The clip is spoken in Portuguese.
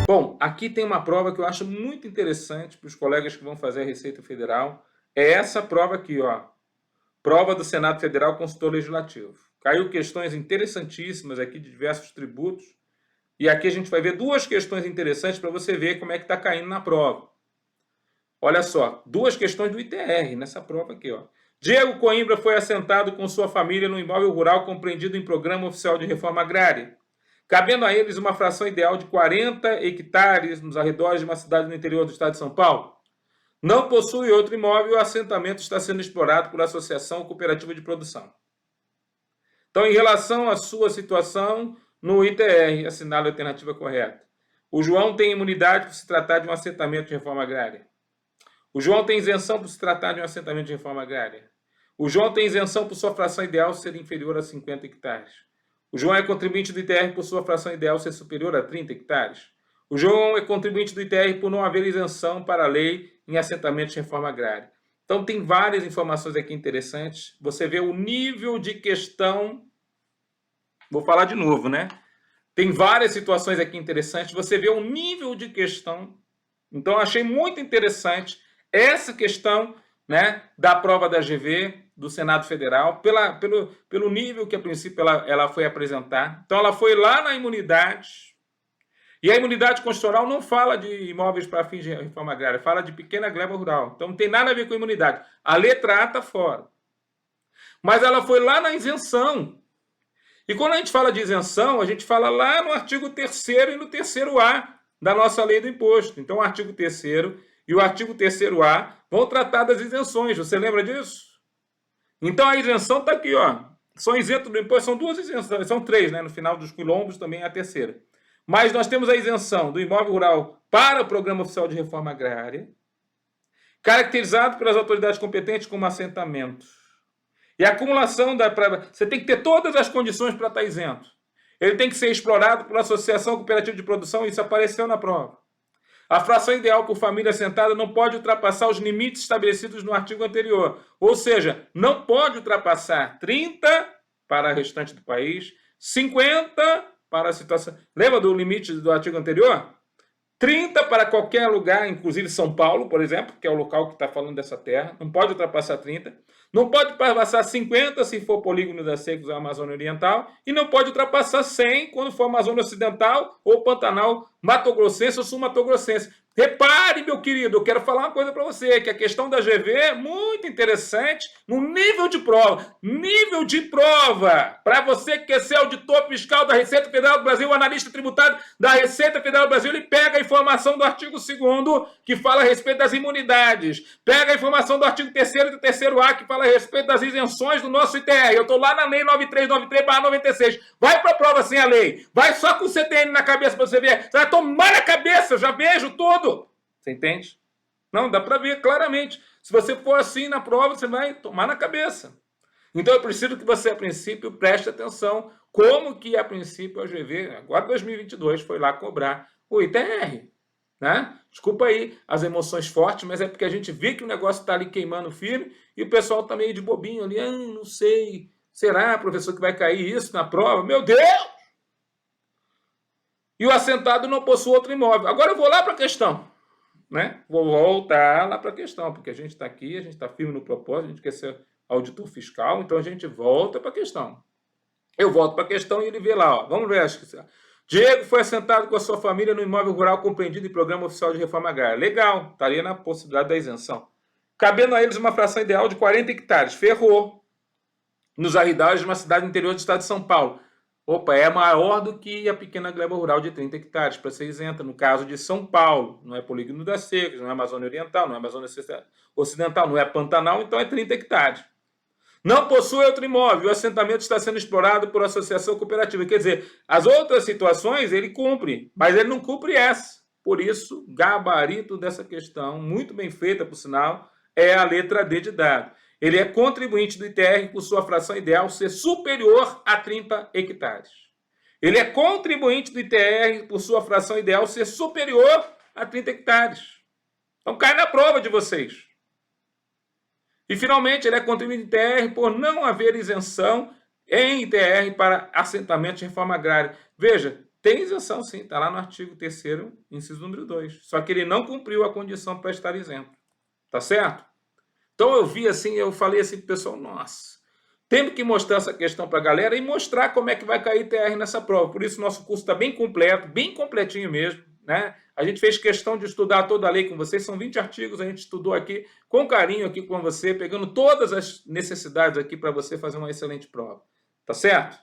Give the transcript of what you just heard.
Bom, aqui tem uma prova que eu acho muito interessante para os colegas que vão fazer a Receita Federal. É essa prova aqui, ó. Prova do Senado Federal Consultor Legislativo. Caiu questões interessantíssimas aqui de diversos tributos. E aqui a gente vai ver duas questões interessantes para você ver como é que está caindo na prova. Olha só, duas questões do ITR nessa prova aqui, ó. Diego Coimbra foi assentado com sua família no imóvel rural compreendido em Programa Oficial de Reforma Agrária, cabendo a eles uma fração ideal de 40 hectares nos arredores de uma cidade no interior do estado de São Paulo. Não possui outro imóvel e o assentamento está sendo explorado por associação ou cooperativa de produção. Então, em relação à sua situação, no ITR, assinale a alternativa correta. O João tem imunidade por se tratar de um assentamento de reforma agrária. O João tem isenção por se tratar de um assentamento de reforma agrária. O João tem isenção por sua fração ideal ser inferior a 50 hectares. O João é contribuinte do ITR por sua fração ideal ser superior a 30 hectares. O João é contribuinte do ITR por não haver isenção para a lei em assentamentos de reforma agrária. Então, tem várias informações aqui interessantes. Você vê o nível de questão. Vou falar de novo, né? Tem várias situações aqui interessantes. Você vê o nível de questão. Então, achei muito interessante essa questão, né, da prova da GV do Senado Federal, pelo nível que, a princípio, ela foi apresentar. Então, ela foi lá na imunidade. E a imunidade constitucional não fala de imóveis para fins de reforma agrária, fala de pequena gleba rural. Então, não tem nada a ver com imunidade. A letra A está fora. Mas ela foi lá na isenção. E quando a gente fala de isenção, a gente fala lá no artigo 3º e no 3º-A da nossa lei do imposto. Então, o artigo 3º e o artigo 3º-A vão tratar das isenções. Você lembra disso? Então, a isenção está aqui, ó. São isentos do imposto, são duas isenções, são três, né? No final dos quilombos também é a terceira. Mas nós temos a isenção do imóvel rural para o Programa Oficial de Reforma Agrária, caracterizado pelas autoridades competentes como assentamento. E a acumulação você tem que ter todas as condições para estar isento. Ele tem que ser explorado por associação cooperativa de produção, isso apareceu na prova. A fração ideal por família assentada não pode ultrapassar os limites estabelecidos no artigo anterior. Ou seja, não pode ultrapassar 30 para o restante do país, 50 para a situação. Lembra do limite do artigo anterior? 30 para qualquer lugar, inclusive São Paulo, por exemplo, que é o local que está falando dessa terra. Não pode ultrapassar 30. Não pode ultrapassar 50 se for polígono da Secos ou Amazônia Oriental. E não pode ultrapassar 100 quando for Amazônia Ocidental ou Pantanal Mato-Grossense ou Sul-Mato-Grossense. Repare, meu querido, eu quero falar uma coisa para você, que a questão da GV é muito interessante no nível de prova. Nível de prova! Para você que quer ser auditor fiscal da Receita Federal do Brasil, o analista tributário da Receita Federal do Brasil, ele pega a informação do artigo 2º, que fala a respeito das imunidades. Pega a informação do artigo 3º e do 3º-A, que fala a respeito das isenções do nosso ITR. Eu estou lá na lei 9393/96. Vai para a prova sem a lei. Vai só com o CTN na cabeça para você ver. Você vai tomar na cabeça, eu já vejo tudo. Você entende? Não, dá para ver claramente. Se você for assim na prova, você vai tomar na cabeça. Então, eu preciso que você, a princípio, preste atenção como que, a princípio, a GV, agora 2022, foi lá cobrar o ITR. Né? Desculpa aí as emoções fortes, mas é porque a gente vê que o negócio está ali queimando firme e o pessoal está meio de bobinho ali. Não sei, será, professor, que vai cair isso na prova? Meu Deus! E o assentado não possui outro imóvel. Agora eu vou lá para a questão. Né? Vou voltar lá para a questão, porque a gente está aqui, a gente está firme no propósito, a gente quer ser auditor fiscal, então a gente volta para a questão. Eu volto para a questão e ele vê lá, ó. Vamos ver. Acho que Diego foi assentado com a sua família no imóvel rural compreendido em Programa Oficial de Reforma Agrária. Legal, estaria na possibilidade da isenção. Cabendo a eles uma fração ideal de 40 hectares. Ferrou. Nos arredores de uma cidade interior do estado de São Paulo. Opa, é maior do que a pequena gleba rural de 30 hectares, para ser isenta. No caso de São Paulo, não é polígono das Secas, não é Amazônia Oriental, não é Amazônia Ocidental, não é Pantanal, então é 30 hectares. Não possui outro imóvel, o assentamento está sendo explorado por associação cooperativa. Quer dizer, as outras situações ele cumpre, mas ele não cumpre essa. Por isso, gabarito dessa questão, muito bem feita, por sinal, é a letra D de dado. Ele é contribuinte do ITR por sua fração ideal ser superior a 30 hectares. Ele é contribuinte do ITR por sua fração ideal ser superior a 30 hectares. Então cai na prova de vocês. E finalmente ele é contribuinte do ITR por não haver isenção em ITR para assentamento de reforma agrária. Veja, Tem isenção, sim, está lá no artigo 3º, inciso número 2. Só que ele não cumpriu a condição para estar isento. Tá certo? Então eu vi assim, eu falei assim pro pessoal, nossa, temos que mostrar essa questão para a galera e mostrar como é que vai cair TR nessa prova. Por isso nosso curso está bem completo, bem completinho mesmo, né? A gente fez questão de estudar toda a lei com vocês, são 20 artigos, a gente estudou aqui com carinho aqui com você, pegando todas as necessidades aqui para você fazer uma excelente prova. Tá certo?